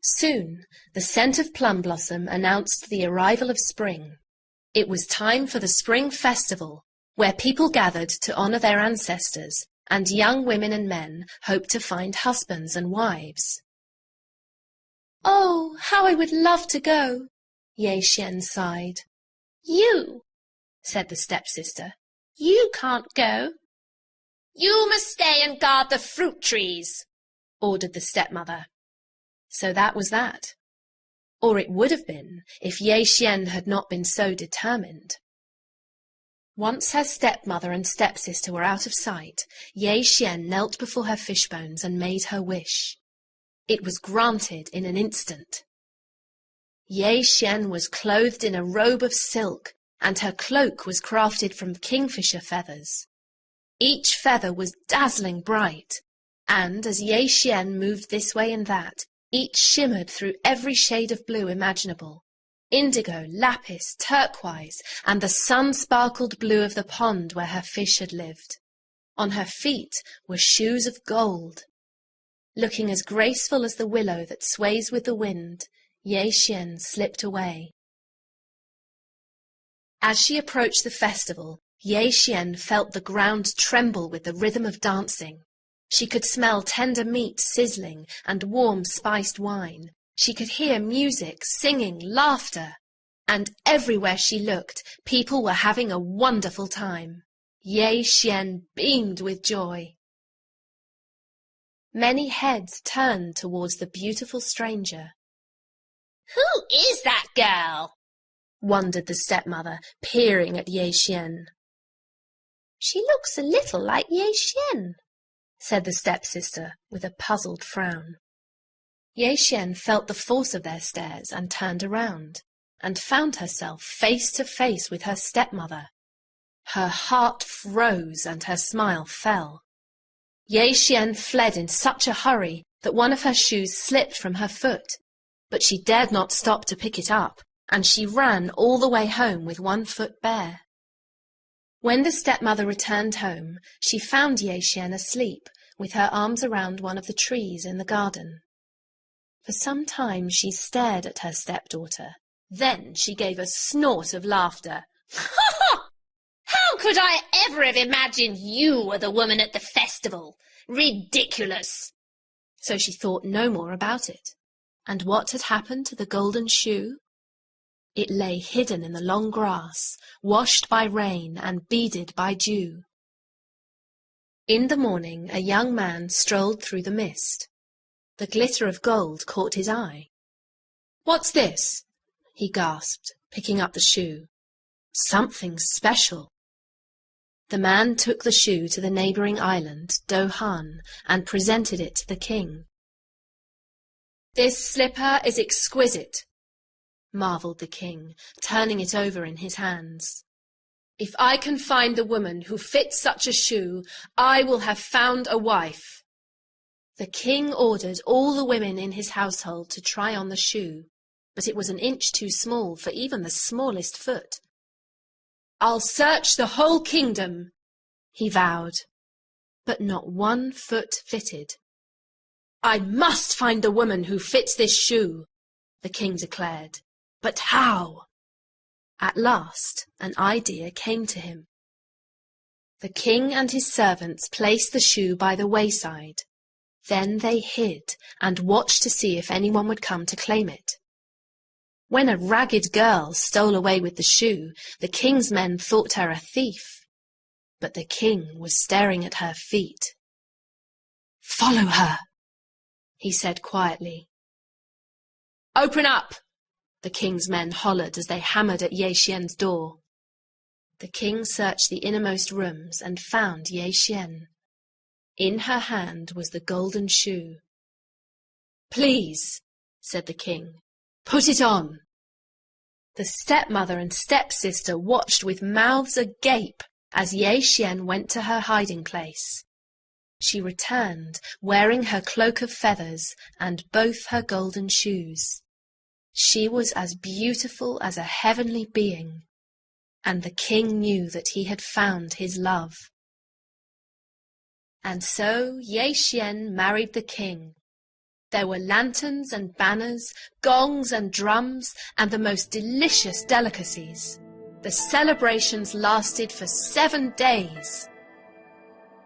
Soon, the scent of plum blossom announced the arrival of spring. It was time for the spring festival, where people gathered to honor their ancestors, and young women and men hoped to find husbands and wives. "Oh, how I would love to go," Yeh-Hsien sighed. "You," said the stepsister. "You can't go. You must stay and guard the fruit trees," ordered the stepmother. So that was that. Or it would have been if Yeh-Hsien had not been so determined. Once her stepmother and stepsister were out of sight, Yeh-Hsien knelt before her fishbones and made her wish. It was granted in an instant. Yeh-Hsien was clothed in a robe of silk, and her cloak was crafted from kingfisher feathers. Each feather was dazzling bright, and as Yeh-Hsien moved this way and that, each shimmered through every shade of blue imaginable. Indigo, lapis, turquoise, and the sun-sparkled blue of the pond where her fish had lived. On her feet were shoes of gold. Looking as graceful as the willow that sways with the wind, Yeh-Hsien slipped away. As she approached the festival, Yeh-Hsien felt the ground tremble with the rhythm of dancing. She could smell tender meat sizzling and warm spiced wine. She could hear music, singing, laughter. And everywhere she looked, people were having a wonderful time. Yeh-Hsien beamed with joy. Many heads turned towards the beautiful stranger. "Who is that girl?" wondered the stepmother, peering at Yeh-Hsien. "She looks a little like Yeh-Hsien," said the stepsister with a puzzled frown. Yeh-Hsien felt the force of their stares and turned around, and found herself face to face with her stepmother. Her heart froze and her smile fell. Yeh-Hsien fled in such a hurry that one of her shoes slipped from her foot, but she dared not stop to pick it up, and she ran all the way home with one foot bare. When the stepmother returned home, she found Yeh-Hsien asleep, with her arms around one of the trees in the garden. For some time she stared at her stepdaughter. Then she gave a snort of laughter. "How could I ever have imagined you were the woman at the festival? Ridiculous!" So she thought no more about it. And what had happened to the golden shoe? It lay hidden in the long grass, washed by rain and beaded by dew. In the morning a young man strolled through the mist. The glitter of gold caught his eye. "What's this?" he gasped, picking up the shoe. "Something special." The man took the shoe to the neighboring island, Do-Han, and presented it to the king. "This slipper is exquisite," marveled the king, turning it over in his hands. "If I can find the woman who fits such a shoe, I will have found a wife." The king ordered all the women in his household to try on the shoe, but it was an inch too small for even the smallest foot. "I'll search the whole kingdom," he vowed, but not one foot fitted. "I must find the woman who fits this shoe," the king declared. "But how?" At last, an idea came to him. The king and his servants placed the shoe by the wayside. Then they hid and watched to see if anyone would come to claim it. When a ragged girl stole away with the shoe, the king's men thought her a thief. But the king was staring at her feet. "Follow her," he said quietly. "Open up!" the king's men hollered as they hammered at Yeh-Hsien's door. The king searched the innermost rooms and found Yeh-Hsien. In her hand was the golden shoe. "Please," said the king, "put it on." The stepmother and stepsister watched with mouths agape as Yeh-Hsien went to her hiding place. She returned, wearing her cloak of feathers and both her golden shoes. She was as beautiful as a heavenly being, and the king knew that he had found his love. And so Yeh-Hsien married the king. There were lanterns and banners, gongs and drums, and the most delicious delicacies. The celebrations lasted for 7 days.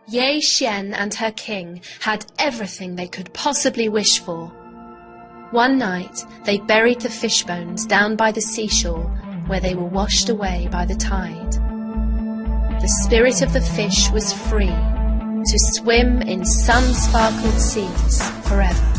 Yeh-Hsien and her king had everything they could possibly wish for. One night they buried the fish bones down by the seashore, where they were washed away by the tide. The spirit of the fish was free to swim in sun-sparkled seas forever.